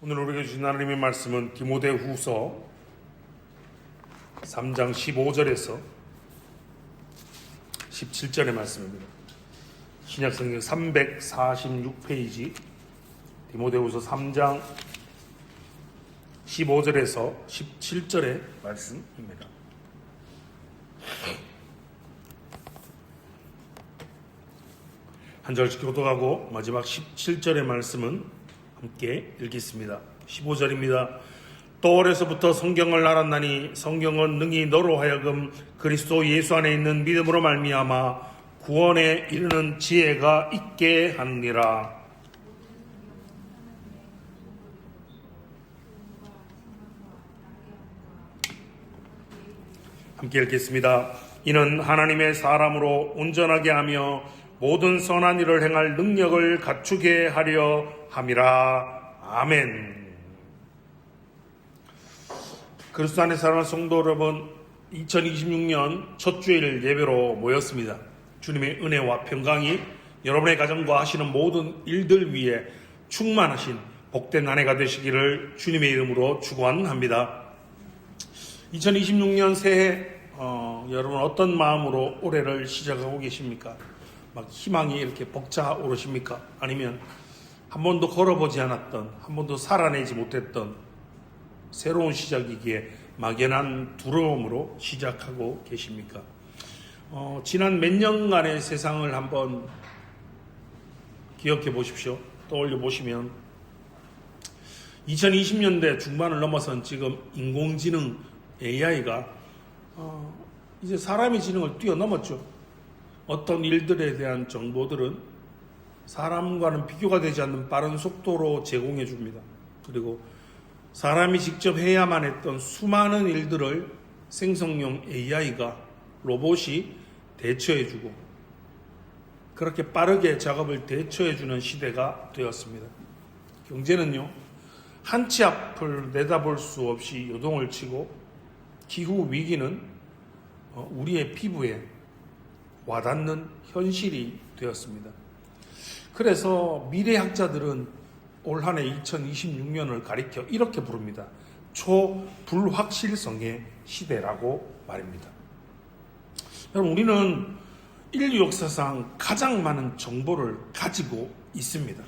오늘 우리에게 주신 하나님의 말씀은 디모데후서 3장 15절에서 17절의 말씀입니다. 신약성경 346페이지 디모데후서 3장 15절에서 17절의 말씀입니다. 한 절씩 교독하고 마지막 17절의 말씀은 함께 읽겠습니다. 15절입니다. 또 어려서부터 성경을 알았나니 성경은 능히 너로 하여금 그리스도 예수 안에 있는 믿음으로 말미암아 구원에 이르는 지혜가 있게 하느니라. 함께 읽겠습니다. 이는 하나님의 사람으로 온전하게 하며 모든 선한 일을 행할 능력을 갖추게 하려 함이라. 아멘. 그리스도 안에 사랑하는 성도 여러분, 2026년 첫 주일 예배로 모였습니다. 주님의 은혜와 평강이 여러분의 가정과 하시는 모든 일들 위에 충만하신 복된 한 해가 되시기를 주님의 이름으로 축원합니다. 2026년 새해 여러분 어떤 마음으로 올해를 시작하고 계십니까? 막 희망이 이렇게 벅차오르십니까? 아니면 한 번도 걸어보지 않았던, 한 번도 살아내지 못했던 새로운 시작이기에 막연한 두려움으로 시작하고 계십니까? 지난 몇 년간의 세상을 한번 기억해 보십시오. 떠올려 보시면 2020년대 중반을 넘어선 지금 인공지능 AI가 이제 사람의 지능을 뛰어넘었죠. 어떤 일들에 대한 정보들은 사람과는 비교가 되지 않는 빠른 속도로 제공해 줍니다. 그리고 사람이 직접 해야만 했던 수많은 일들을 생성용 AI가, 로봇이 대처해 주고 그렇게 빠르게 작업을 대처해 주는 시대가 되었습니다. 경제는요, 한 치 앞을 내다볼 수 없이 요동을 치고 기후 위기는 우리의 피부에 와닿는 현실이 되었습니다. 그래서 미래학자들은 올 한 해 2026년을 가리켜 이렇게 부릅니다. 초불확실성의 시대라고 말입니다. 여러분, 우리는 인류 역사상 가장 많은 정보를 가지고 있습니다.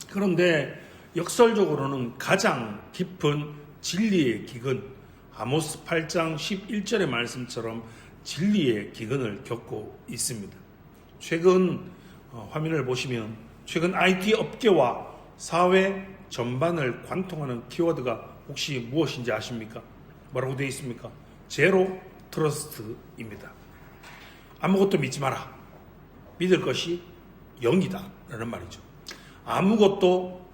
그런데 역설적으로는 가장 깊은 진리의 기근, 아모스 8장 11절의 말씀처럼 진리의 기근을 겪고 있습니다. 최근 화면을 보시면 최근 IT 업계와 사회 전반을 관통하는 키워드가 혹시 무엇인지 아십니까? 뭐라고 되어 있습니까? 제로 트러스트입니다. 아무것도 믿지 마라. 믿을 것이 0이다 라는 말이죠. 아무도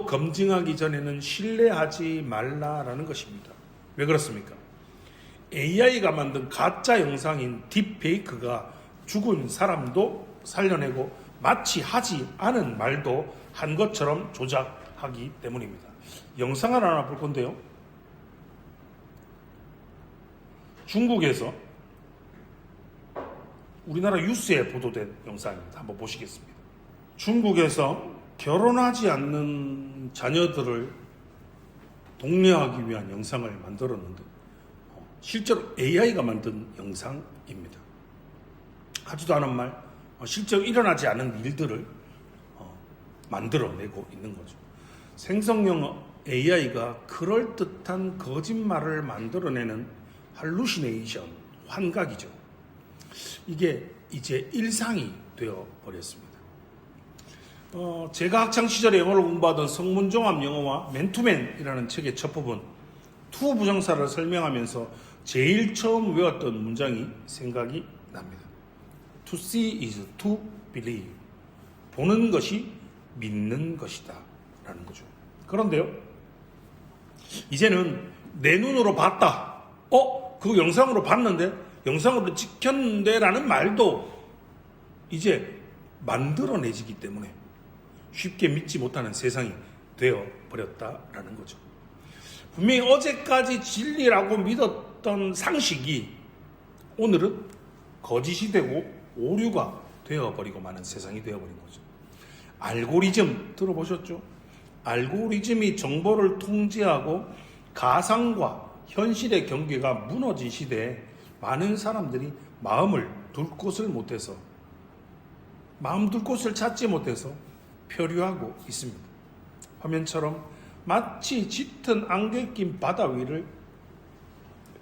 검증하기 전에는 신뢰하지 말라라는 것입니다. 왜 그렇습니까? AI가 만든 가짜 영상인 딥페이크가 죽은 사람도 살려내고 마치 하지 않은 말도 한 것처럼 조작하기 때문입니다. 영상을 하나 볼 건데요. 중국에서 우리나라 뉴스에 보도된 영상입니다. 한번 보시겠습니다. 중국에서 결혼하지 않는 자녀들을 독려하기 위한 영상을 만들었는데 실제로 AI가 만든 영상입니다. 하지도 않은 말, 실제로 일어나지 않은 일들을 만들어내고 있는 거죠. 생성형 AI가 그럴듯한 거짓말을 만들어내는 할루시네이션, 환각이죠. 이게 이제 일상이 되어버렸습니다. 제가 학창시절에 영어를 공부하던 성문종합 영어와 맨투맨이라는 책의 첫 부분, 투 부정사를 설명하면서 제일 처음 외웠던 문장이 생각이 납니다. To see is to believe. 보는 것이 믿는 것이다 라는 거죠. 그런데요, 이제는 내 눈으로 봤다, 그 영상으로 봤는데, 영상으로 찍혔는데 라는 말도 이제 만들어내지기 때문에 쉽게 믿지 못하는 세상이 되어버렸다라는 거죠. 분명히 어제까지 진리라고 믿었던 상식이 오늘은 거짓이 되고 오류가 되어버리고 마는 세상이 되어버린 거죠. 알고리즘 들어보셨죠? 알고리즘이 정보를 통제하고 가상과 현실의 경계가 무너진 시대에 많은 사람들이 마음 둘 곳을 찾지 못해서 표류하고 있습니다. 화면처럼 마치 짙은 안개 낀 바다 위를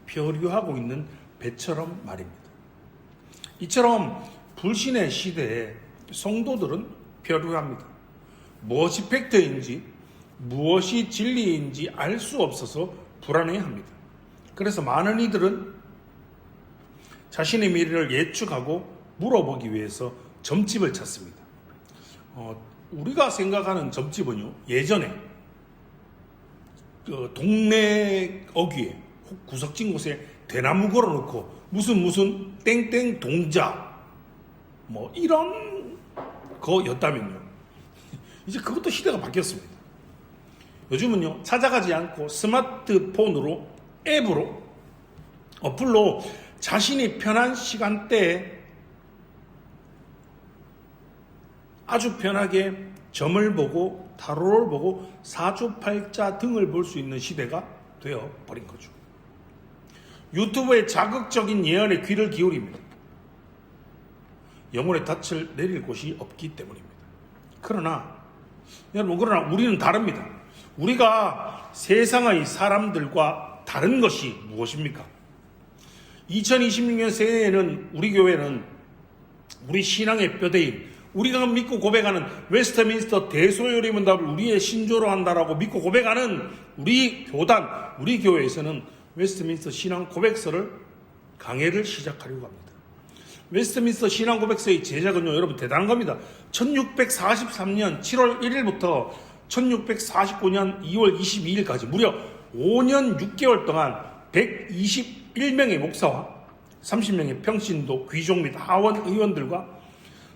표류하고 있는 배처럼 말입니다. 이처럼 불신의 시대에 성도들은 표류합니다. 무엇이 팩트인지 무엇이 진리인지 알 수 없어서 불안해합니다. 그래서 많은 이들은 자신의 미래를 예측하고 물어보기 위해서 점집을 찾습니다. 우리가 생각하는 점집은요, 예전에 그 동네 어귀에 구석진 곳에 대나무 걸어놓고 무슨 땡땡 동자 뭐 이런 거였다면요, 이제 그것도 시대가 바뀌었습니다. 요즘은요, 찾아가지 않고 스마트폰으로, 앱으로, 어플로 자신이 편한 시간대에 아주 편하게 점을 보고 타로를 보고 사주팔자 등을 볼 수 있는 시대가 되어버린 거죠. 유튜브의 자극적인 예언에 귀를 기울입니다. 영혼의 닻을 내릴 곳이 없기 때문입니다. 그러나 우리는 다릅니다. 우리가 세상의 사람들과 다른 것이 무엇입니까? 2026년 새해에는 우리 교회는 우리 신앙의 뼈대인, 우리가 믿고 고백하는 웨스트민스터 대소요리문답을 우리의 신조로 한다라고 믿고 고백하는 우리 교단, 우리 교회에서는 웨스트민스터 신앙 고백서를 강해를 시작하려고 합니다. 웨스트민스터 신앙 고백서의 제작은요, 여러분 대단한 겁니다. 1643년 7월 1일부터 1649년 2월 22일까지 무려 5년 6개월 동안 121명의 목사와 30명의 평신도, 귀족 및 하원 의원들과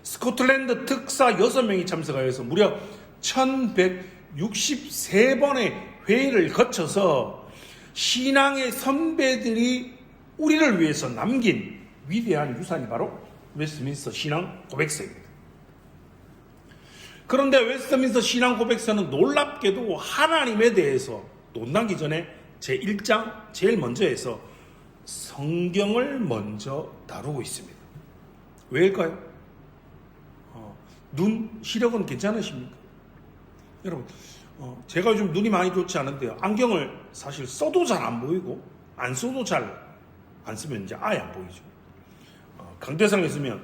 스코틀랜드 특사 6명이 참석하여서 무려 1163번의 회의를 거쳐서 신앙의 선배들이 우리를 위해서 남긴 위대한 유산이 바로 웨스트민스터 신앙 고백서입니다. 그런데 웨스트민스터 신앙 고백서는 놀랍게도 하나님에 대해서 논하기 전에 제1장 제일 먼저에서 성경을 먼저 다루고 있습니다. 왜일까요? 눈 시력은 괜찮으십니까? 여러분, 제가 요즘 눈이 많이 좋지 않은데요, 안경을 사실 써도 잘 안 보이고 안 써도 잘 안 쓰면 이제 아예 안 보이죠. 강대상에 있으면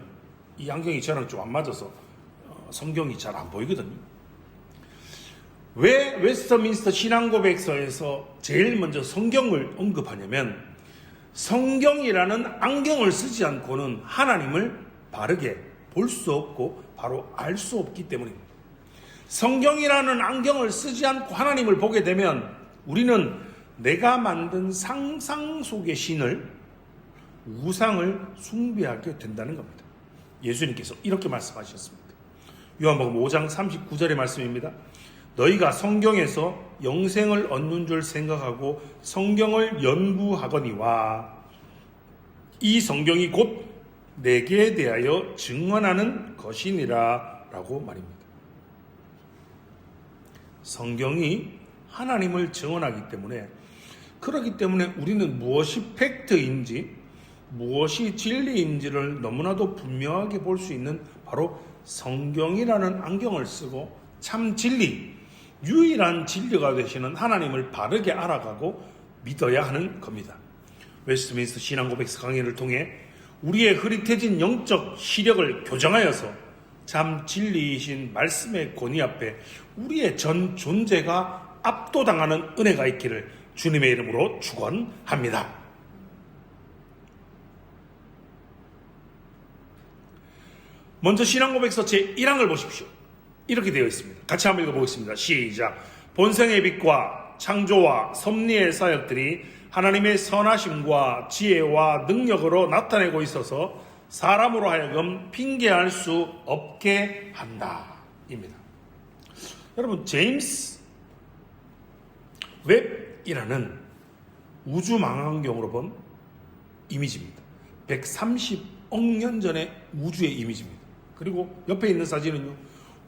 이 안경이 저랑 좀 안 맞아서 성경이 잘 안 보이거든요. 왜 웨스트민스터 신앙고백서에서 제일 먼저 성경을 언급하냐면, 성경이라는 안경을 쓰지 않고는 하나님을 바르게 볼 수 없고 바로 알 수 없기 때문입니다. 성경이라는 안경을 쓰지 않고 하나님을 보게 되면 우리는 내가 만든 상상 속의 신을, 우상을 숭배하게 된다는 겁니다. 예수님께서 이렇게 말씀하셨습니다. 요한복음 5장 39절의 말씀입니다. 너희가 성경에서 영생을 얻는 줄 생각하고 성경을 연구하거니와 이 성경이 곧 내게 대하여 증언하는 것이니라 라고 말입니다. 성경이 하나님을 증언하기 때문에, 그렇기 때문에 우리는 무엇이 팩트인지 무엇이 진리인지를 너무나도 분명하게 볼 수 있는 바로 성경이라는 안경을 쓰고 참 진리, 유일한 진리가 되시는 하나님을 바르게 알아가고 믿어야 하는 겁니다. 웨스트민스터 신앙고백서 강의를 통해 우리의 흐릿해진 영적 시력을 교정하여서 참 진리이신 말씀의 권위 앞에 우리의 전 존재가 압도당하는 은혜가 있기를 주님의 이름으로 축원합니다. 먼저 신앙고백서 제1항을 보십시오. 이렇게 되어 있습니다. 같이 한번 읽어보겠습니다. 시작. 본성의 빛과 창조와 섭리의 사역들이 하나님의 선하심과 지혜와 능력으로 나타내고 있어서 사람으로 하여금 핑계할 수 없게 한다 입니다. 여러분, 제임스 웹이라는 우주망원경으로 본 이미지입니다. 130억 년 전의 우주의 이미지입니다. 그리고 옆에 있는 사진은요,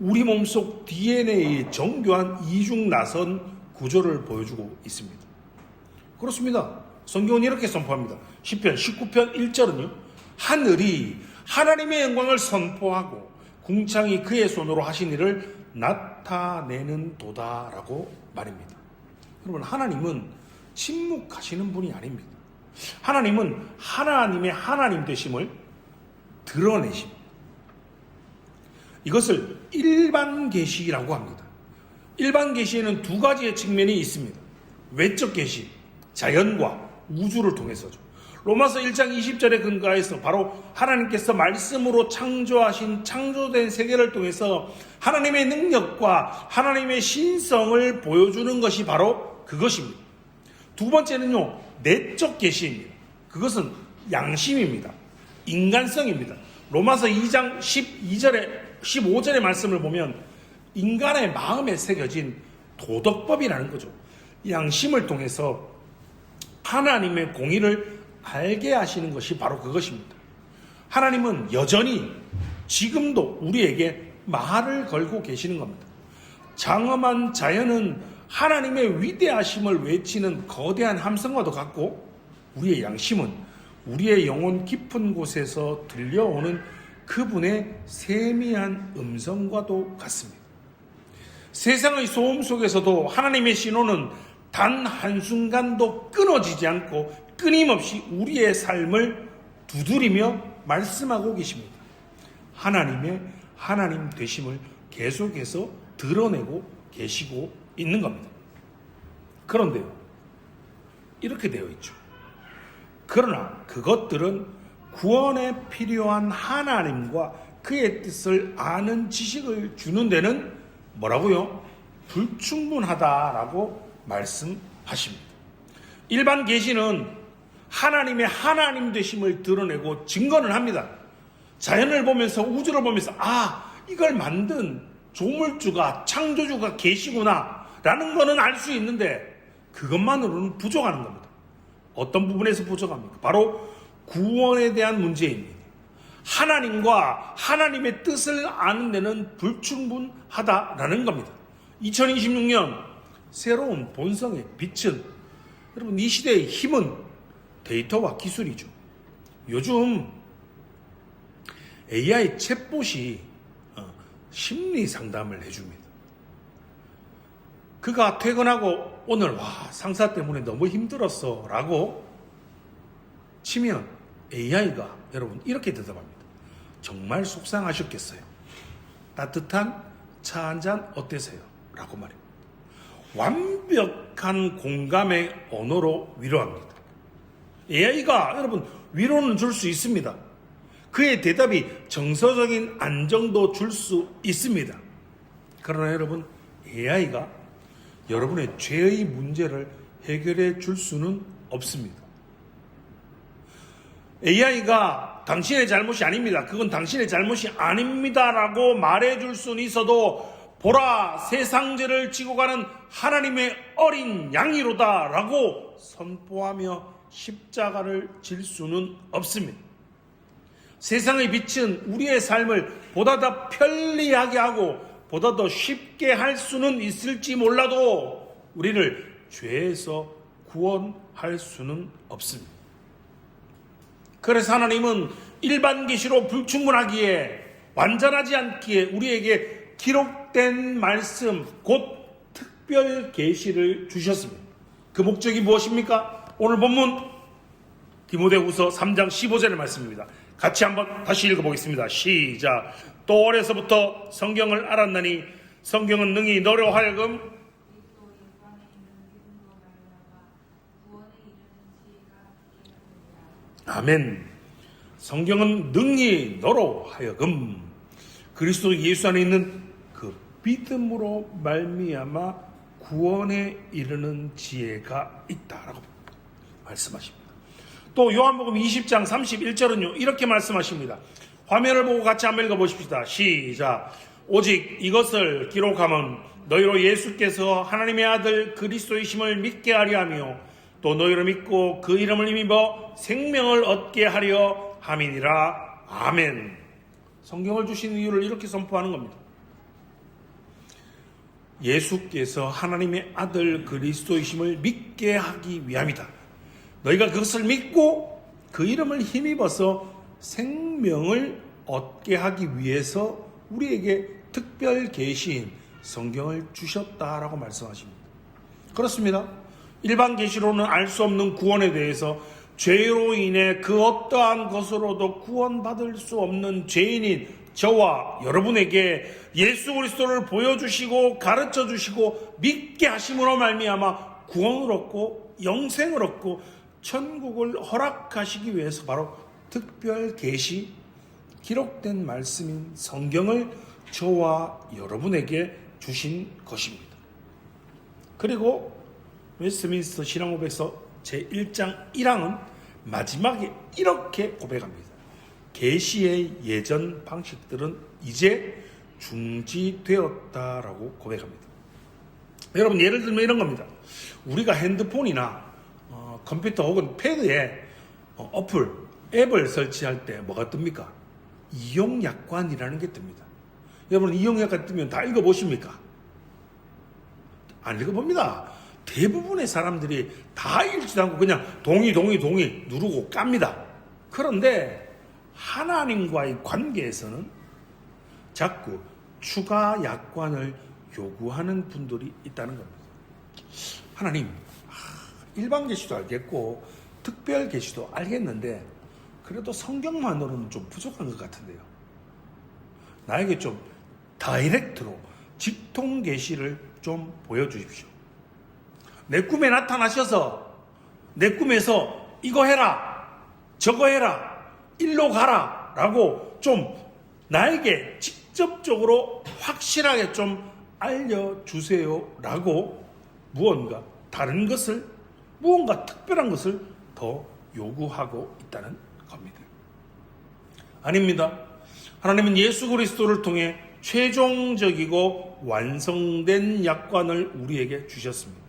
우리 몸속 DNA의 정교한 이중 나선 구조를 보여주고 있습니다. 그렇습니다. 성경은 이렇게 선포합니다. 시편 19편 1절은요. 하늘이 하나님의 영광을 선포하고 궁창이 그의 손으로 하신 일을 나타내는 도다라고 말입니다. 여러분, 하나님은 침묵하시는 분이 아닙니다. 하나님은 하나님의 하나님 되심을 드러내십니다. 이것을 일반 계시라고 합니다. 일반 계시에는 두 가지의 측면이 있습니다. 외적 계시, 자연과 우주를 통해서죠. 로마서 1장 20절에 근거해서 바로 하나님께서 말씀으로 창조하신 창조된 세계를 통해서 하나님의 능력과 하나님의 신성을 보여주는 것이 바로 그것입니다. 두 번째는요, 내적 계시입니다. 그것은 양심입니다. 인간성입니다. 로마서 2장 15절의 말씀을 보면 인간의 마음에 새겨진 도덕법이라는 거죠. 양심을 통해서 하나님의 공의를 알게 하시는 것이 바로 그것입니다. 하나님은 여전히 지금도 우리에게 말을 걸고 계시는 겁니다. 장엄한 자연은 하나님의 위대하심을 외치는 거대한 함성과도 같고, 우리의 양심은 우리의 영혼 깊은 곳에서 들려오는 그분의 세미한 음성과도 같습니다. 세상의 소음 속에서도 하나님의 신호는 단 한순간도 끊어지지 않고 끊임없이 우리의 삶을 두드리며 말씀하고 계십니다. 하나님의 하나님 되심을 계속해서 드러내고 계시고 있는 겁니다. 그런데요, 이렇게 되어 있죠. 그러나 그것들은 구원에 필요한 하나님과 그의 뜻을 아는 지식을 주는 데는 뭐라고요? 불충분하다라고 말씀하십니다. 일반 계시는 하나님의 하나님 되심을 드러내고 증거를 합니다. 자연을 보면서, 우주를 보면서, 이걸 만든 조물주가, 창조주가 계시구나 라는 거는 알 수 있는데 그것만으로는 부족하는 겁니다. 어떤 부분에서 부족합니까? 바로 구원에 대한 문제입니다. 하나님과 하나님의 뜻을 아는 데는 불충분하다라는 겁니다. 2026년 새로운 본성의 빛은, 여러분, 이 시대의 힘은 데이터와 기술이죠. 요즘 AI 챗봇이 심리 상담을 해줍니다. 그가 퇴근하고 오늘 상사 때문에 너무 힘들었어 라고 치면 AI가 여러분 이렇게 대답합니다. 정말 속상하셨겠어요. 따뜻한 차 한잔 어때세요? 라고 말입니다. 완벽한 공감의 언어로 위로합니다. AI가 여러분 위로는 줄 수 있습니다. 그의 대답이 정서적인 안정도 줄 수 있습니다. 그러나 여러분, AI가 여러분의 죄의 문제를 해결해 줄 수는 없습니다. AI가 당신의 잘못이 아닙니다. 그건 당신의 잘못이 아닙니다라고 말해줄 수는 있어도, 보라, 세상죄를 지고 가는 하나님의 어린 양이로다라고 선포하며 십자가를 질 수는 없습니다. 세상의 빛은 우리의 삶을 보다 더 편리하게 하고 보다 더 쉽게 할 수는 있을지 몰라도 우리를 죄에서 구원할 수는 없습니다. 그래서 하나님은 일반 계시로 불충분하기에, 완전하지 않기에 우리에게 기록된 말씀, 곧 특별 계시를 주셨습니다. 그 목적이 무엇입니까? 오늘 본문 디모데후서 3장 15절의 말씀입니다. 같이 한번 다시 읽어보겠습니다. 시작. 또 어려서부터 성경을 알았나니 성경은 능히 너로 하여금 아멘. 성경은 능히 너로 하여금 그리스도 예수 안에 있는 그 믿음으로 말미암아 구원에 이르는 지혜가 있다라고 말씀하십니다. 또 요한복음 20장 31절은요 이렇게 말씀하십니다. 화면을 보고 같이 한번 읽어보십시다. 시작. 오직 이것을 기록하면 너희로 예수께서 하나님의 아들 그리스도이심을 믿게 하려 하며 또 너희로 믿고 그 이름을 힘입어 생명을 얻게 하려 함이니라. 아멘. 성경을 주신 이유를 이렇게 선포하는 겁니다. 예수께서 하나님의 아들 그리스도이심을 믿게 하기 위함이다. 너희가 그것을 믿고 그 이름을 힘입어서 생명을 얻게 하기 위해서 우리에게 특별 계시인 성경을 주셨다라고 말씀하십니다. 그렇습니다. 일반 계시로는 알 수 없는 구원에 대해서 죄로 인해 그 어떠한 것으로도 구원받을 수 없는 죄인인 저와 여러분에게 예수 그리스도를 보여주시고 가르쳐주시고 믿게 하심으로 말미암아 구원을 얻고 영생을 얻고 천국을 허락하시기 위해서 바로 특별 계시, 기록된 말씀인 성경을 저와 여러분에게 주신 것입니다. 그리고 웨스트민스터 신앙고백서 제1장 1항은 마지막에 이렇게 고백합니다. 계시의 예전 방식들은 이제 중지되었다라고 고백합니다. 여러분, 예를 들면 이런 겁니다. 우리가 핸드폰이나 컴퓨터 혹은 패드에 어플, 앱을 설치할 때 뭐가 뜹니까? 이용약관이라는 게 뜹니다. 여러분, 이용약관 뜨면 다 읽어보십니까? 안 읽어봅니다. 대부분의 사람들이 다 읽지도 않고 그냥 동의 누르고 깝니다. 그런데 하나님과의 관계에서는 자꾸 추가 약관을 요구하는 분들이 있다는 겁니다. 하나님, 일반 계시도 알겠고 특별 계시도 알겠는데 그래도 성경만으로는 좀 부족한 것 같은데요. 나에게 좀 다이렉트로 직통 계시를 좀 보여주십시오. 내 꿈에 나타나셔서 내 꿈에서 이거 해라, 저거 해라, 일로 가라 라고 좀 나에게 직접적으로 확실하게 좀 알려주세요 라고 무언가 다른 것을, 무언가 특별한 것을 더 요구하고 있다는 겁니다. 아닙니다. 하나님은 예수 그리스도를 통해 최종적이고 완성된 약관을 우리에게 주셨습니다.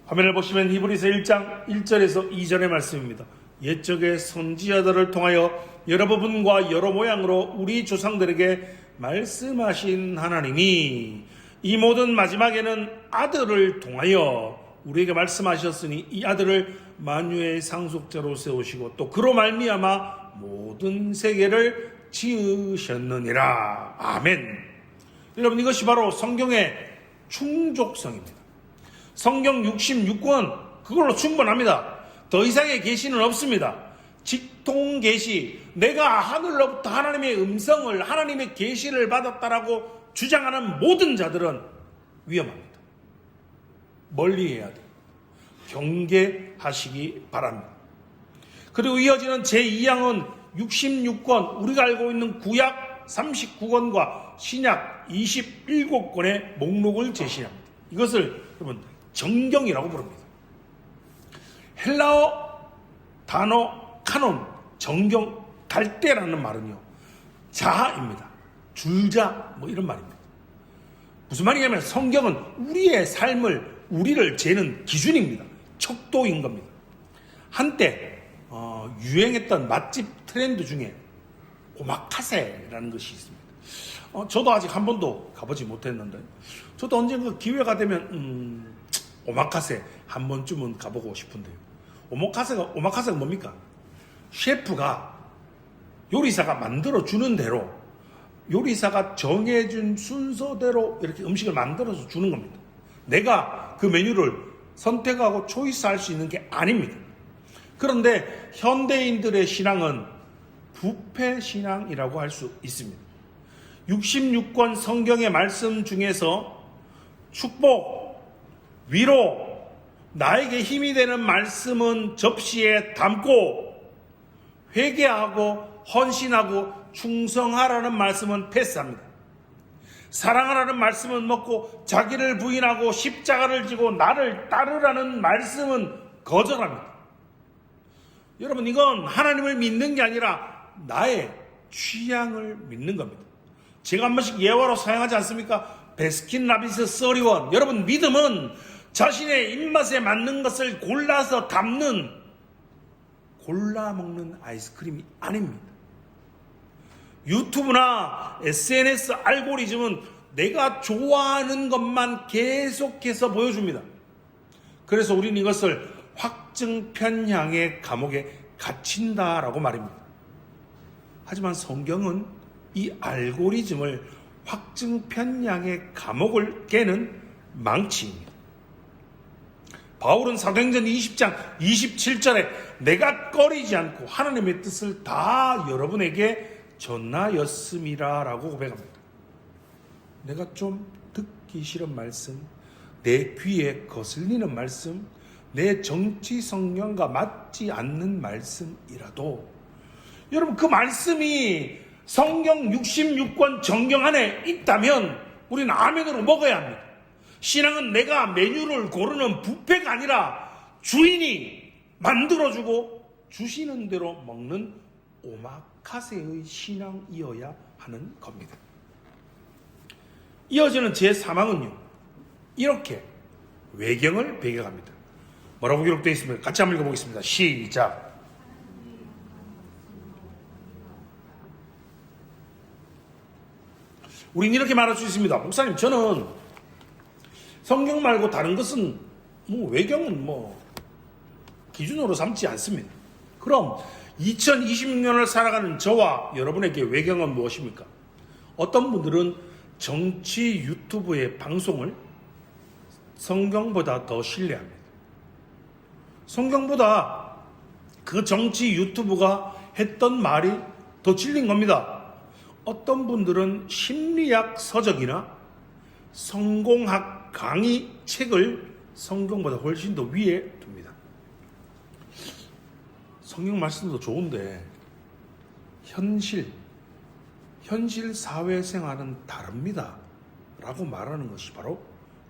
화면을 보시면 히브리서 1장 1절에서 2절의 말씀입니다. 옛적의 선지자들을 통하여 여러 부분과 여러 모양으로 우리 조상들에게 말씀하신 하나님이 이 모든 마지막에는 아들을 통하여 우리에게 말씀하셨으니 이 아들을 만유의 상속자로 세우시고 또 그로 말미암아 모든 세계를 지으셨느니라. 아멘. 여러분, 이것이 바로 성경의 충족성입니다. 성경 66권 그걸로 충분합니다. 더 이상의 계시는 없습니다. 직통 계시, 내가 하늘로부터 하나님의 음성을, 하나님의 계시를 받았다라고 주장하는 모든 자들은 위험합니다. 멀리해야 돼요. 경계하시기 바랍니다. 그리고 이어지는 제2항은 66권, 우리가 알고 있는 구약 39권과 신약 27권의 목록을 제시합니다. 이것을 여러분 정경이라고 부릅니다. 헬라어 단어 카논, 정경, 갈대라는 말은요, 자입니다. 줄자, 이런 말입니다. 무슨 말이냐면 성경은 우리의 삶을, 우리를 재는 기준입니다. 척도인 겁니다. 한때 유행했던 맛집 트렌드 중에 오마카세라는 것이 있습니다. 저도 아직 한 번도 가보지 못했는데 저도 언젠가 기회가 되면 오마카세 한 번쯤은 가보고 싶은데요. 오마카세가 뭡니까? 셰프가 요리사가 만들어주는 대로, 요리사가 정해준 순서대로 이렇게 음식을 만들어서 주는 겁니다. 내가 그 메뉴를 선택하고 초이스할 수 있는 게 아닙니다. 그런데 현대인들의 신앙은 부패 신앙이라고 할 수 있습니다. 66권 성경의 말씀 중에서 축복, 위로, 나에게 힘이 되는 말씀은 접시에 담고 회개하고 헌신하고 충성하라는 말씀은 패스합니다. 사랑하라는 말씀은 먹고 자기를 부인하고 십자가를 지고 나를 따르라는 말씀은 거절합니다. 여러분, 이건 하나님을 믿는 게 아니라 나의 취향을 믿는 겁니다. 제가 한 번씩 예화로 사용하지 않습니까? 베스킨라빈스 31. 여러분, 믿음은 자신의 입맛에 맞는 것을 골라서 담는, 골라 먹는 아이스크림이 아닙니다. 유튜브나 SNS 알고리즘은 내가 좋아하는 것만 계속해서 보여줍니다. 그래서 우리는 이것을 확증 편향의 감옥에 갇힌다라고 말입니다. 하지만 성경은 이 알고리즘을 확증 편향의 감옥을 깨는 망치입니다. 바울은 사도행전 20장 27절에 내가 꺼리지 않고 하나님의 뜻을 다 여러분에게 전하였음이라 라고 고백합니다. 내가 좀 듣기 싫은 말씀, 내 귀에 거슬리는 말씀, 내 정치 성향과 맞지 않는 말씀이라도 여러분 그 말씀이 성경 66권 정경 안에 있다면 우리는 아멘으로 먹어야 합니다. 신앙은 내가 메뉴를 고르는 뷔페가 아니라 주인이 만들어주고 주시는 대로 먹는 오마카세의 신앙이어야 하는 겁니다. 이어지는 제3항은요, 이렇게 외경을 배경합니다. 뭐라고 기록되어 있습니까? 같이 한번 읽어보겠습니다. 시작. 우린 이렇게 말할 수 있습니다. 목사님, 저는 성경 말고 다른 것은 외경은 기준으로 삼지 않습니다. 그럼 2026년을 살아가는 저와 여러분에게 외경은 무엇입니까? 어떤 분들은 정치 유튜브의 방송을 성경보다 더 신뢰합니다. 성경보다 그 정치 유튜브가 했던 말이 더 진리인 겁니다. 어떤 분들은 심리학 서적이나 성공학 강의 책을 성경보다 훨씬 더 위에 둡니다. 성경 말씀도 좋은데 현실 사회생활은 다릅니다 라고 말하는 것이 바로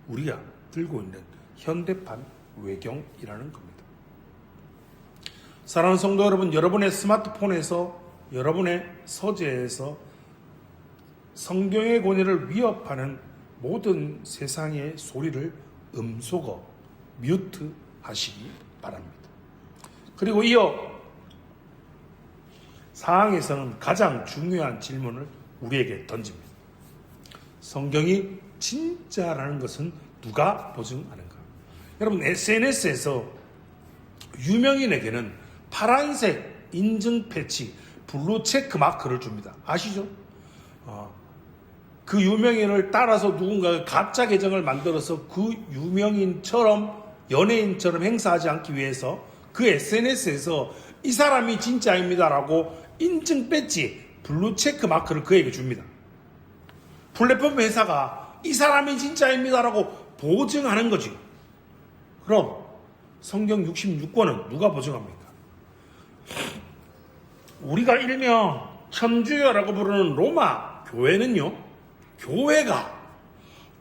우리가 들고 있는 현대판 외경이라는 겁니다. 사랑하는 성도 여러분, 여러분의 스마트폰에서 여러분의 서재에서 성경의 권위를 위협하는 모든 세상의 소리를 음소거, 뮤트 하시기 바랍니다. 그리고 이어 사항에서는 가장 중요한 질문을 우리에게 던집니다. 성경이 진짜라는 것은 누가 보증하는가? 여러분, SNS에서 유명인에게는 파란색 인증 패치, 블루 체크 마크를 줍니다. 아시죠? 그 유명인을 따라서 누군가가 가짜 계정을 만들어서 그 유명인처럼 연예인처럼 행사하지 않기 위해서 그 SNS에서 이 사람이 진짜입니다라고 인증 배지 블루 체크 마크를 그에게 줍니다. 플랫폼 회사가 이 사람이 진짜입니다라고 보증하는 거지. 그럼 성경 66권은 누가 보증합니까? 우리가 일명 천주교라고 부르는 로마 교회는요,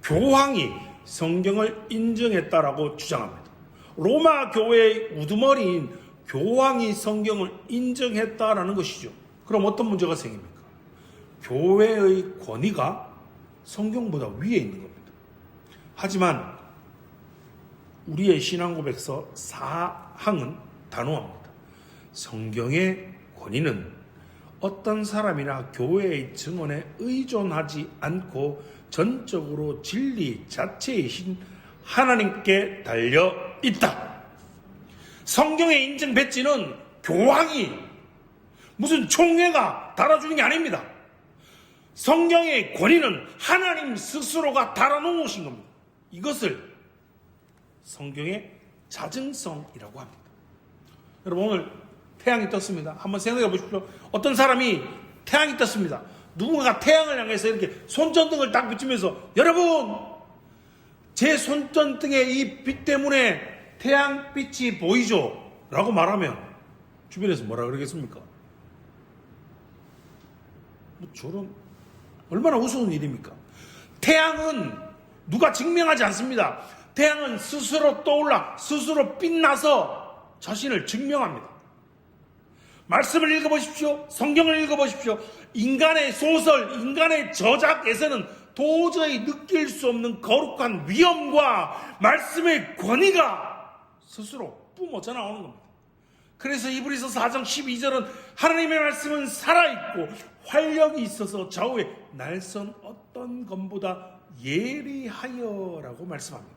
교황이 성경을 인정했다라고 주장합니다. 로마 교회의 우두머리인 교황이 성경을 인정했다라는 것이죠. 그럼 어떤 문제가 생깁니까? 교회의 권위가 성경보다 위에 있는 겁니다. 하지만 우리의 신앙고백서 4항은 단호합니다. 성경의 권위는 어떤 사람이나 교회의 증언에 의존하지 않고 전적으로 진리 자체이신 하나님께 달려 있다. 성경의 인증 배지는 교황이 무슨 총회가 달아주는 게 아닙니다. 성경의 권위는 하나님 스스로가 달아놓으신 겁니다. 이것을 성경의 자증성이라고 합니다. 여러분, 오늘 태양이 떴습니다. 한번 생각해 보십시오. 어떤 사람이 태양이 떴습니다. 누군가가 태양을 향해서 이렇게 손전등을 딱 비추면서 여러분, 제 손전등의 이 빛 때문에 태양빛이 보이죠? 라고 말하면 주변에서 뭐라 그러겠습니까? 저런 얼마나 우스운 일입니까? 태양은 누가 증명하지 않습니다. 태양은 스스로 떠올라 스스로 빛나서 자신을 증명합니다. 말씀을 읽어보십시오. 성경을 읽어보십시오. 인간의 소설, 인간의 저작에서는 도저히 느낄 수 없는 거룩한 위엄과 말씀의 권위가 스스로 뿜어져 나오는 겁니다. 그래서 이브리서 4장 12절은 하나님의 말씀은 살아있고 활력이 있어서 좌우에 날선 어떤 검보다 예리하여라고 말씀합니다.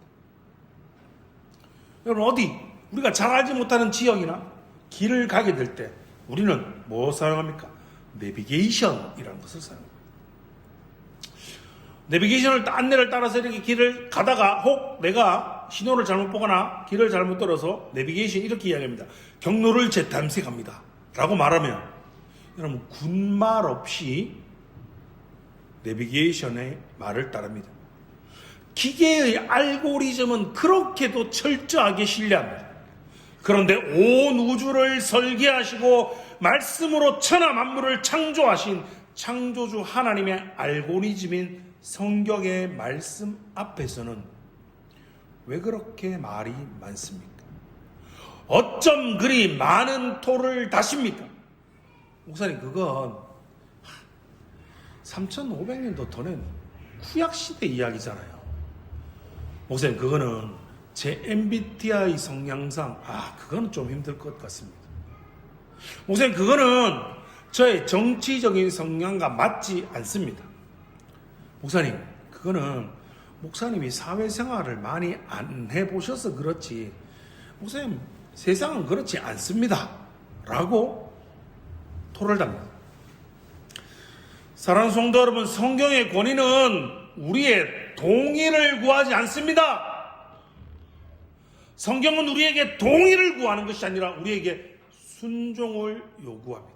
여러분, 어디 우리가 잘 알지 못하는 지역이나 길을 가게 될 때 우리는 뭐 사용합니까? 내비게이션이라는 것을 사용합니다. 내비게이션을 안내를 따라서 이렇게 길을 가다가 혹 내가 신호를 잘못 보거나 길을 잘못 들어서 내비게이션 이렇게 이야기합니다. 경로를 재탐색합니다 라고 말하면 여러분, 군말 없이 내비게이션의 말을 따릅니다. 기계의 알고리즘은 그렇게도 철저하게 신뢰합니다. 그런데 온 우주를 설계하시고 말씀으로 천하 만물을 창조하신 창조주 하나님의 알고리즘인 성경의 말씀 앞에서는 왜 그렇게 말이 많습니까? 어쩜 그리 많은 토를 다십니까? 목사님, 그건 3500년도 전에 구약시대 이야기잖아요. 목사님, 그거는 제 MBTI 성향상 그거는 좀 힘들 것 같습니다. 목사님, 그거는 저의 정치적인 성향과 맞지 않습니다. 목사님, 그거는 목사님이 사회생활을 많이 안 해보셔서 그렇지 목사님, 세상은 그렇지 않습니다 라고 토를 답니다. 사랑하는 성도 여러분, 성경의 권위는 우리의 동의를 구하지 않습니다. 성경은 우리에게 동의를 구하는 것이 아니라 우리에게 순종을 요구합니다.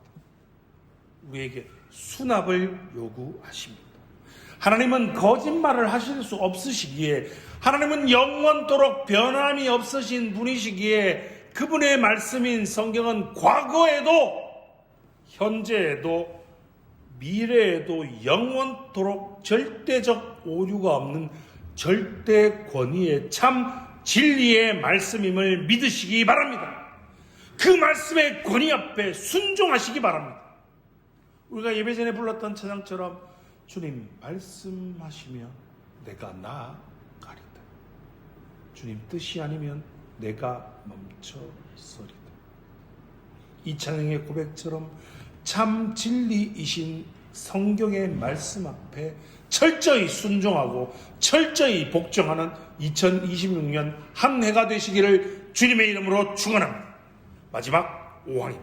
우리에게 수납을 요구하십니다. 하나님은 거짓말을 하실 수 없으시기에, 하나님은 영원토록 변함이 없으신 분이시기에 그분의 말씀인 성경은 과거에도 현재에도 미래에도 영원토록 절대적 오류가 없는 절대 권위의 참 진리의 말씀임을 믿으시기 바랍니다. 그 말씀의 권위 앞에 순종하시기 바랍니다. 우리가 예배 전에 불렀던 찬양처럼 주님 말씀하시며 내가 나아가리다. 주님 뜻이 아니면 내가 멈춰서리다. 이 찬양의 고백처럼 참 진리이신 성경의 말씀 앞에 철저히 순종하고 철저히 복종하는 2026년 한 해가 되시기를 주님의 이름으로 축원합니다. 마지막 5항입니다.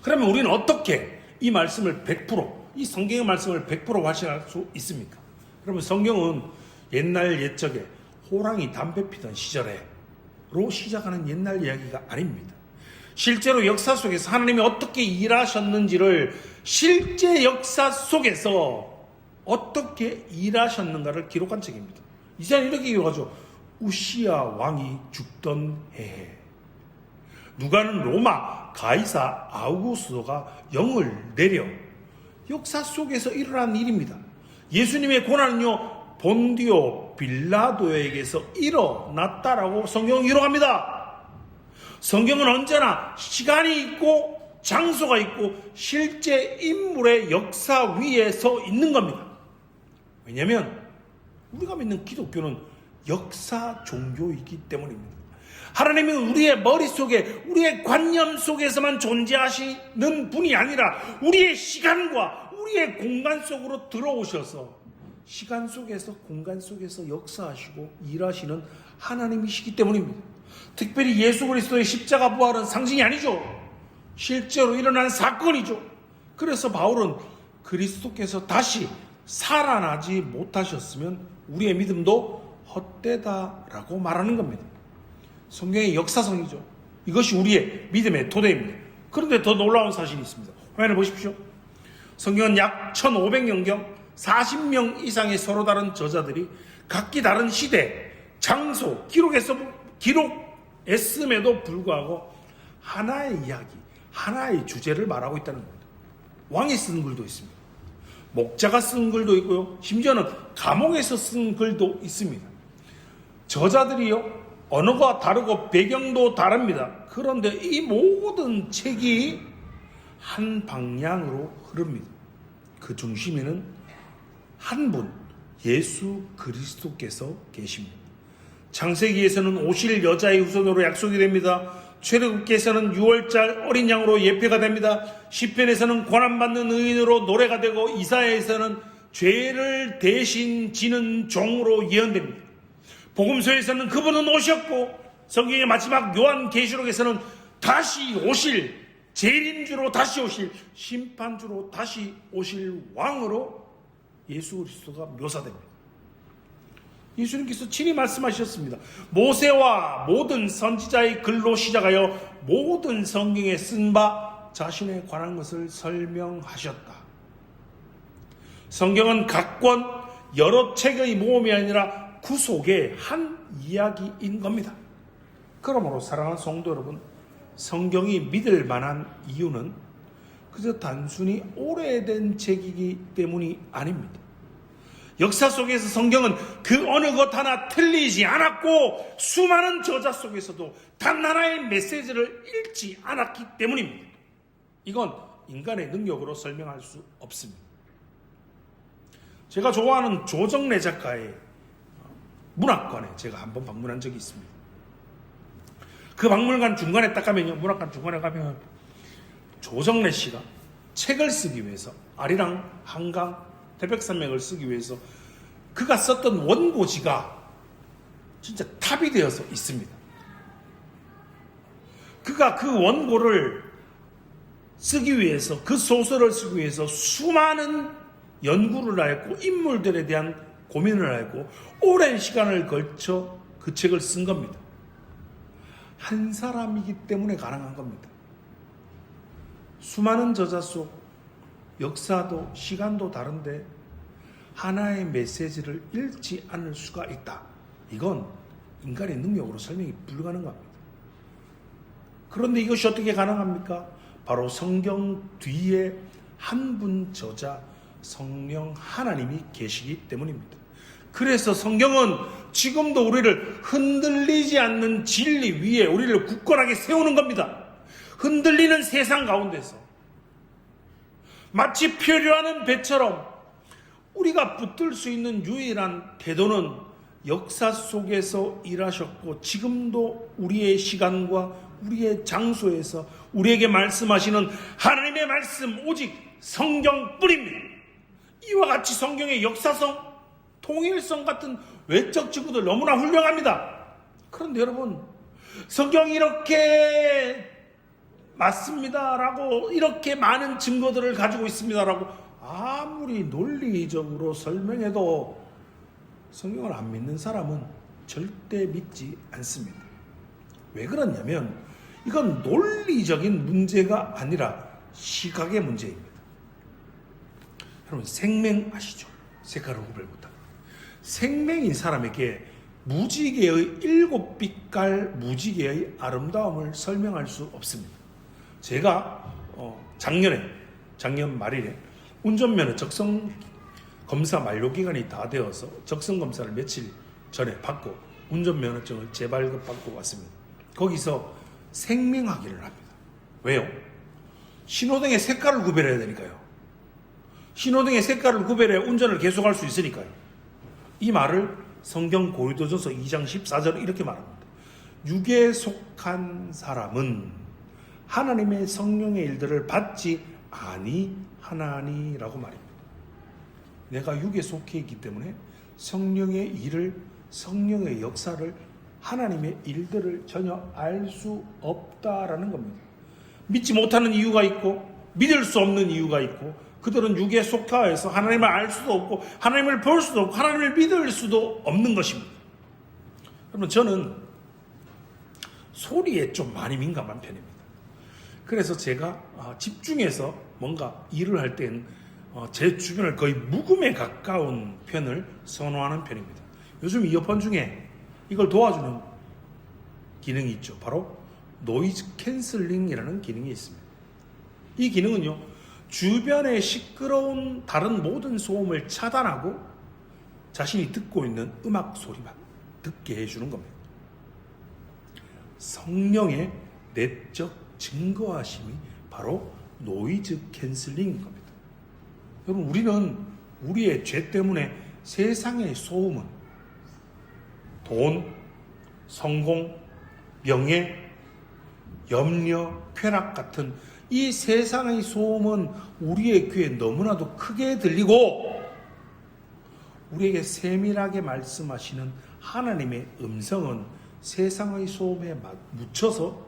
그러면 우리는 어떻게 이 말씀을 100%, 이 성경의 말씀을 100% 확신할 수 있습니까? 그러면 성경은 옛날 옛적에 호랑이 담배 피던 시절에로 시작하는 옛날 이야기가 아닙니다. 실제로 역사 속에서 하나님이 어떻게 일하셨는지를, 실제 역사 속에서 어떻게 일하셨는가를 기록한 책입니다. 이사야는 이렇게 기록하죠. 우시야 왕이 죽던 해에 누가는 로마 가이사 아우구스도가 영을 내려. 역사 속에서 일어난 일입니다. 예수님의 고난은요 본디오 빌라도에게서 일어났다라고 성경은 기록합니다. 성경은 언제나 시간이 있고 장소가 있고 실제 인물의 역사 위에 서 있는 겁니다. 왜냐하면 우리가 믿는 기독교는 역사 종교이기 때문입니다. 하나님은 우리의 머릿속에, 우리의 관념 속에서만 존재하시는 분이 아니라 우리의 시간과 우리의 공간 속으로 들어오셔서 시간 속에서 공간 속에서 역사하시고 일하시는 하나님이시기 때문입니다. 특별히 예수 그리스도의 십자가 부활은 상징이 아니죠. 실제로 일어난 사건이죠. 그래서 바울은 그리스도께서 다시 살아나지 못하셨으면 우리의 믿음도 헛되다라고 말하는 겁니다. 성경의 역사성이죠. 이것이 우리의 믿음의 토대입니다. 그런데 더 놀라운 사실이 있습니다. 화면을 보십시오. 성경은 약 1500년경 40명 이상의 서로 다른 저자들이 각기 다른 시대, 장소, 기록했음에도 불구하고 하나의 이야기, 하나의 주제를 말하고 있다는 겁니다. 왕이 쓴 글도 있습니다. 목자가 쓴 글도 있고요. 심지어는 감옥에서 쓴 글도 있습니다. 저자들이요, 언어가 다르고 배경도 다릅니다. 그런데 이 모든 책이 한 방향으로 흐릅니다. 그 중심에는 한 분, 예수 그리스도께서 계십니다. 창세기에서는 오실 여자의 후손으로 약속이 됩니다. 출애굽기에서는 6월절 어린 양으로 예표가 됩니다. 시편에서는 고난받는 의인으로 노래가 되고 이사야에서는 죄를 대신 지는 종으로 예언됩니다. 복음서에서는 그분은 오셨고 성경의 마지막 요한계시록에서는 다시 오실 재림주로 다시 오실 심판주로 다시 오실 왕으로 예수 그리스도가 묘사됩니다. 예수님께서 친히 말씀하셨습니다. 모세와 모든 선지자의 글로 시작하여 모든 성경에 쓴 바 자신에 관한 것을 설명하셨다. 성경은 각 권 여러 책의 모험이 아니라 구속의 한 이야기인 겁니다. 그러므로 사랑하는 성도 여러분, 성경이 믿을 만한 이유는 그저 단순히 오래된 책이기 때문이 아닙니다. 역사 속에서 성경은 그 어느 것 하나 틀리지 않았고 수많은 저자 속에서도 단 하나의 메시지를 잃지 않았기 때문입니다. 이건 인간의 능력으로 설명할 수 없습니다. 제가 좋아하는 조정래 작가의 문학관에 제가 한번 방문한 적이 있습니다. 그 박물관 중간에 딱 가면요, 문학관 중간에 가면 조정래 씨가 책을 쓰기 위해서 아리랑, 한강, 태백산맥을 쓰기 위해서 그가 썼던 원고지가 진짜 탑이 되어서 있습니다. 그가 그 원고를 쓰기 위해서, 그 소설을 쓰기 위해서 수많은 연구를 하였고 인물들에 대한 고민을 하였고 오랜 시간을 걸쳐 그 책을 쓴 겁니다. 한 사람이기 때문에 가능한 겁니다. 수많은 저자 속 역사도 시간도 다른데 하나의 메시지를 잃지 않을 수가 있다. 이건 인간의 능력으로 설명이 불가능합니다. 그런데 이것이 어떻게 가능합니까? 바로 성경 뒤에 한 분 저자 성령 하나님이 계시기 때문입니다. 그래서 성경은 지금도 우리를 흔들리지 않는 진리 위에 우리를 굳건하게 세우는 겁니다. 흔들리는 세상 가운데서 마치 표류하는 배처럼 우리가 붙들 수 있는 유일한 태도는 역사 속에서 일하셨고 지금도 우리의 시간과 우리의 장소에서 우리에게 말씀하시는 하나님의 말씀 오직 성경뿐입니다. 이와 같이 성경의 역사성, 통일성 같은 외적 지구들 너무나 훌륭합니다. 그런데 여러분, 성경이 이렇게 맞습니다라고 이렇게 많은 증거들을 가지고 있습니다라고 아무리 논리적으로 설명해도 성경을 안 믿는 사람은 절대 믿지 않습니다. 왜 그러냐면 이건 논리적인 문제가 아니라 시각의 문제입니다. 여러분, 생명 아시죠? 색깔을 구별 못합니다. 생명인 사람에게 무지개의 7빛깔 무지개의 아름다움을 설명할 수 없습니다. 제가 작년 말일에 운전면허 적성 검사 만료 기간이 다 되어서 적성 검사를 며칠 전에 받고 운전면허증을 재발급 받고 왔습니다. 거기서 생명 확인을 합니다. 왜요? 신호등의 색깔을 구별해야 되니까요. 신호등의 색깔을 구별해 운전을 계속할 수 있으니까요. 이 말을 성경 고린도전서 2장 14절 이렇게 말합니다. 육에 속한 사람은 하나님의 성령의 일들을 받지 아니하나니라고 말입니다. 내가 육에 속해 있기 때문에 성령의 일을, 성령의 역사를, 하나님의 일들을 전혀 알 수 없다라는 겁니다. 믿지 못하는 이유가 있고 믿을 수 없는 이유가 있고 그들은 육에 속하여서 하나님을 알 수도 없고 하나님을 볼 수도 없고 하나님을 믿을 수도 없는 것입니다. 그러면 저는 소리에 좀 많이 민감한 편입니다. 그래서 제가 집중해서 뭔가 일을 할 때는 제 주변을 거의 묵음에 가까운 편을 선호하는 편입니다. 요즘 이어폰 중에 이걸 도와주는 기능이 있죠. 바로 노이즈 캔슬링이라는 기능이 있습니다. 이 기능은요, 주변의 시끄러운 다른 모든 소음을 차단하고 자신이 듣고 있는 음악 소리만 듣게 해주는 겁니다. 성령의 내적 증거하심이 바로 노이즈 캔슬링인 겁니다. 여러분, 우리는 우리의 죄 때문에 세상의 소음은 돈, 성공, 명예, 염려, 쾌락 같은 이 세상의 소음은 우리의 귀에 너무나도 크게 들리고 우리에게 세밀하게 말씀하시는 하나님의 음성은 세상의 소음에 묻혀서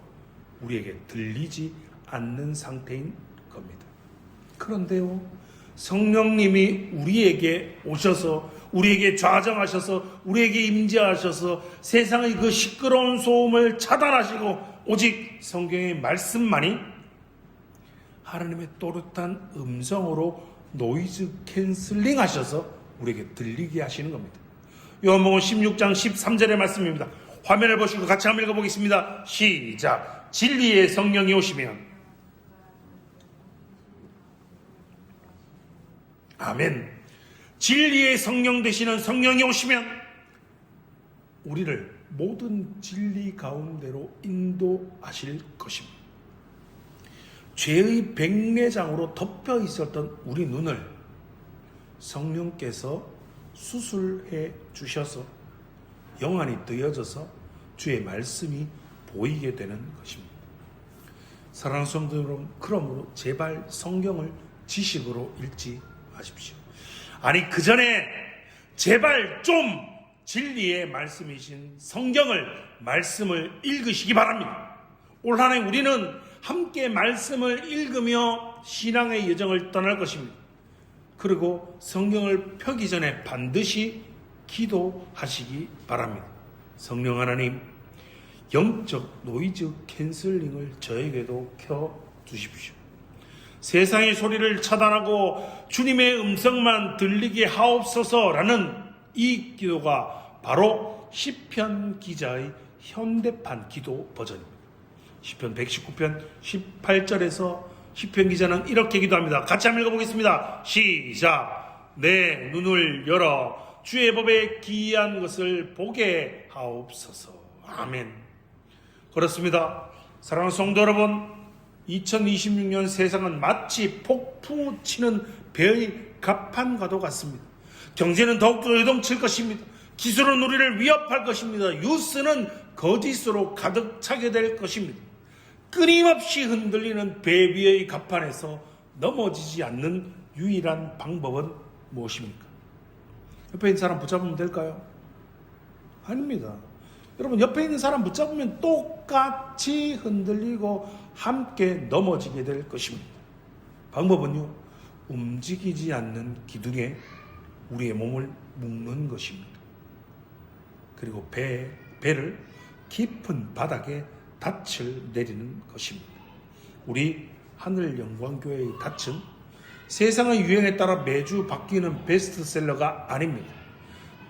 우리에게 들리지 않는 상태인 겁니다. 그런데요, 성령님이 우리에게 오셔서 우리에게 좌정하셔서 우리에게 임재하셔서 세상의 그 시끄러운 소음을 차단하시고 오직 성경의 말씀만이 하나님의 또렷한 음성으로 노이즈 캔슬링 하셔서 우리에게 들리게 하시는 겁니다. 요한복음 16장 13절의 말씀입니다. 화면을 보시고 같이 한번 읽어보겠습니다. 시작. 진리의 성령이 오시면 아멘. 진리의 성령 되시는 성령이 오시면 우리를 모든 진리 가운데로 인도하실 것입니다. 죄의 백내장으로 덮여 있었던 우리 눈을 성령께서 수술해 주셔서 영안이 뜨여져서 주의 말씀이 보이게 되는 것입니다. 사랑하는 성도 여러분, 그러므로 제발 성경을 지식으로 읽지 마십시오. 아니, 그 전에 제발 좀 진리의 말씀이신 성경을, 말씀을 읽으시기 바랍니다. 올 한 해 우리는 함께 말씀을 읽으며 신앙의 여정을 떠날 것입니다. 그리고 성경을 펴기 전에 반드시 기도하시기 바랍니다. 성령 하나님, 영적 노이즈 캔슬링을 저에게도 켜주십시오. 세상의 소리를 차단하고 주님의 음성만 들리게 하옵소서라는 이 기도가 바로 시편 기자의 현대판 기도 버전입니다. 시편 119편 18절에서 시편 기자는 이렇게 기도합니다. 같이 한번 읽어보겠습니다. 시작. 내 눈을 열어 주의 법에 기이한 것을 보게 하옵소서. 아멘. 그렇습니다. 사랑하는 성도 여러분, 2026년 세상은 마치 폭풍 치는 배의 갑판과도 같습니다. 경제는 더욱더 요동칠 것입니다. 기술은 우리를 위협할 것입니다. 뉴스는 거짓으로 가득 차게 될 것입니다. 끊임없이 흔들리는 배 위의 갑판에서 넘어지지 않는 유일한 방법은 무엇입니까? 옆에 있는 사람 붙잡으면 될까요? 아닙니다. 여러분, 옆에 있는 사람 붙잡으면 똑같이 흔들리고 함께 넘어지게 될 것입니다. 방법은요, 움직이지 않는 기둥에 우리의 몸을 묶는 것입니다. 그리고 배를 깊은 바닥에 닻을 내리는 것입니다. 우리 하늘영광교회의 닻은 세상의 유행에 따라 매주 바뀌는 베스트셀러가 아닙니다.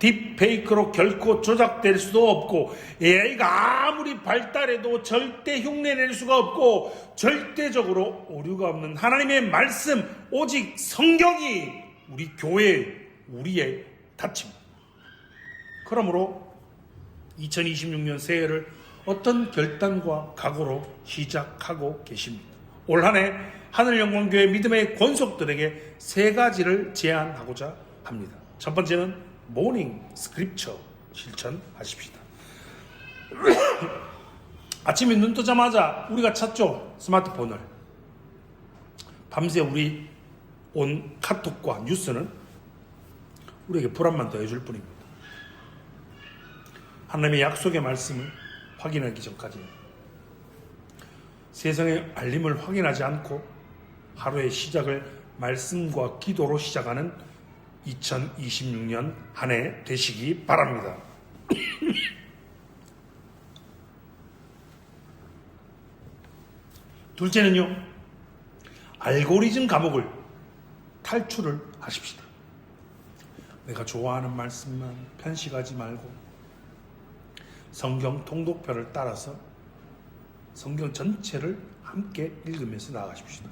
딥페이크로 결코 조작될 수도 없고 AI가 아무리 발달해도 절대 흉내낼 수가 없고 절대적으로 오류가 없는 하나님의 말씀, 오직 성경이 우리 교회, 우리의 닻입니다. 그러므로 2026년 새해를 어떤 결단과 각오로 시작하고 계십니다. 올 한 해 하늘영광교회 믿음의 권속들에게 세 가지를 제안하고자 합니다. 첫 번째는 모닝 스크립처 실천하십시다. 아침에 눈 뜨자마자 우리가 찾죠, 스마트폰을. 밤새 우리 온 카톡과 뉴스는 우리에게 불안만 더해줄 뿐입니다. 하나님의 약속의 말씀을 확인하기 전까지 세상의 알림을 확인하지 않고 하루의 시작을 말씀과 기도로 시작하는 2026년 한 해 되시기 바랍니다. 둘째는요, 알고리즘 감옥을 탈출을 하십시다. 내가 좋아하는 말씀만 편식하지 말고 성경 통독표를 따라서 성경 전체를 함께 읽으면서 나아가십시다.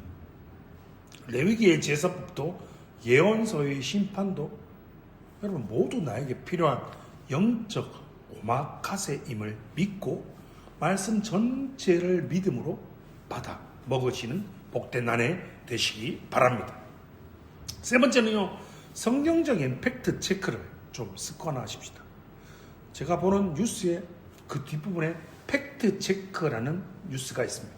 레위기의 제사법도 예언서의 심판도 여러분 모두 나에게 필요한 영적 오마카세임을 믿고 말씀 전체를 믿음으로 받아 먹으시는 복된 한 해 되시기 바랍니다. 세 번째는요, 성경적인 팩트 체크를 좀 습관화하십시다. 제가 보는 뉴스의 그 뒷부분에 팩트 팩트 체크라는 뉴스가 있습니다.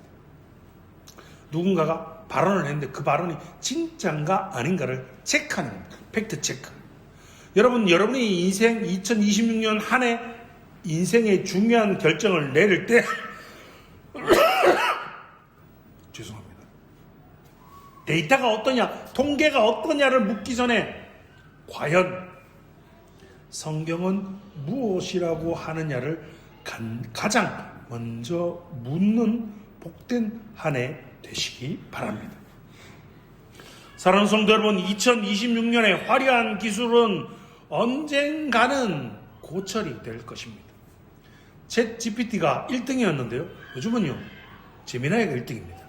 누군가가 발언을 했는데 그 발언이 진짜인가 아닌가를 체크하는 겁니다. 팩트 체크. 여러분의 인생 2026년 한 해 인생의 중요한 결정을 내릴 때 죄송합니다. 데이터가 어떠냐, 통계가 어떠냐를 묻기 전에 과연 성경은 무엇이라고 하느냐를 가장 먼저 묻는 복된 한 해 되시기 바랍니다. 사랑하는 성도 여러분, 2026년의 화려한 기술은 언젠가는 고철이 될 것입니다. 챗 GPT가 1등이었는데요. 요즘은요, 제미나이가 1등입니다.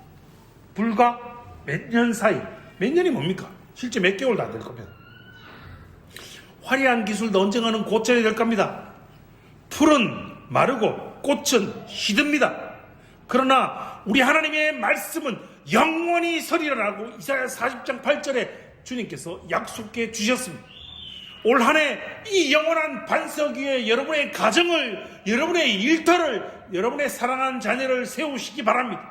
불과 몇 년 사이, 몇 년이 뭡니까? 실제 몇 개월도 안 될 겁니다. 화려한 기술도 언젠가는 고철이 될 겁니다. 풀은 마르고 꽃은 시듭니다. 그러나 우리 하나님의 말씀은 영원히 서리라라고 이사야 40장 8절에 주님께서 약속해 주셨습니다. 올 한 해 이 영원한 반석 위에 여러분의 가정을, 여러분의 일터를, 여러분의 사랑하는 자녀를 세우시기 바랍니다.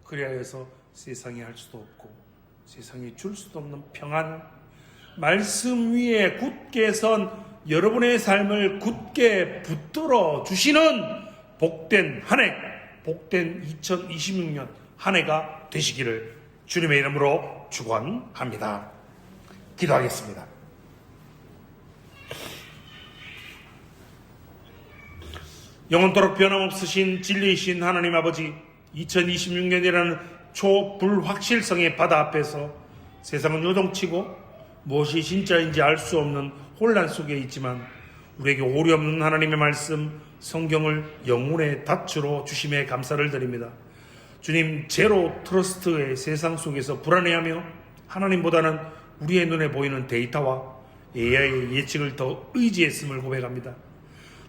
그리하여서 세상이 할 수도 없고 세상이 줄 수도 없는 평안을, 말씀 위에 굳게 선 여러분의 삶을 굳게 붙들어 주시는 복된 한 해, 복된 2026년 한 해가 되시기를 주님의 이름으로 축원합니다. 기도하겠습니다. 영원토록 변함없으신 진리이신 하나님 아버지, 2026년이라는 초불확실성의 바다 앞에서 세상은 요동치고 무엇이 진짜인지 알 수 없는 혼란 속에 있지만 우리에게 오류 없는 하나님의 말씀 성경을 영혼의 닻으로 주심에 감사를 드립니다. 주님, 제로 트러스트의 세상 속에서 불안해하며 하나님보다는 우리의 눈에 보이는 데이터와 AI의 예측을 더 의지했음을 고백합니다.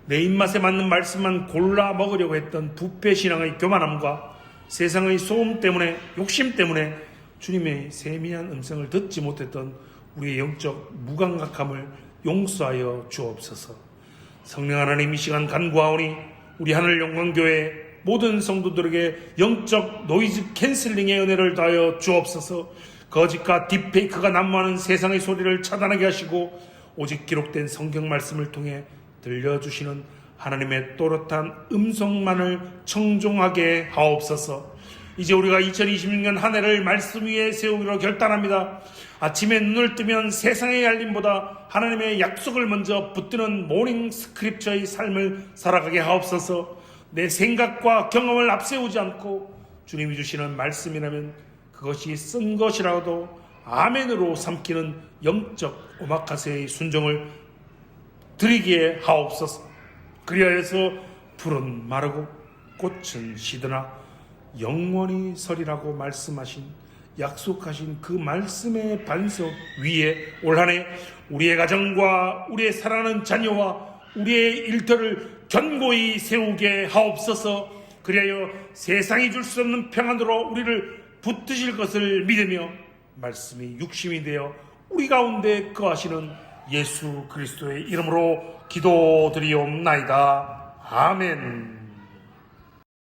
내 입맛에 맞는 말씀만 골라 먹으려고 했던 부패신앙의 교만함과 세상의 소음 때문에, 욕심 때문에 주님의 세미한 음성을 듣지 못했던 우리의 영적 무감각함을 용서하여 주옵소서. 성령 하나님, 이 시간 간구하오니 우리 하늘영광교회 모든 성도들에게 영적 노이즈 캔슬링의 은혜를 더하여 주옵소서. 거짓과 딥페이크가 난무하는 세상의 소리를 차단하게 하시고 오직 기록된 성경 말씀을 통해 들려주시는 하나님의 또렷한 음성만을 청종하게 하옵소서. 이제 우리가 2026년 한 해를 말씀 위에 세우기로 결단합니다. 아침에 눈을 뜨면 세상의 알림보다 하나님의 약속을 먼저 붙드는 모닝 스크립처의 삶을 살아가게 하옵소서. 내 생각과 경험을 앞세우지 않고 주님이 주시는 말씀이라면 그것이 쓴 것이라도 아멘으로 삼키는 영적 오마카세의 순종을 드리기에 하옵소서. 그리하여서 풀은 마르고 꽃은 시드나 영원히 서리라고 말씀하신, 약속하신 그 말씀의 반석 위에 올 한 해 우리의 가정과 우리의 사랑하는 자녀와 우리의 일터를 견고히 세우게 하옵소서. 그리하여 세상이 줄 수 없는 평안으로 우리를 붙드실 것을 믿으며 말씀이 육심이 되어 우리 가운데 거하시는 예수 그리스도의 이름으로 기도드리옵나이다. 아멘.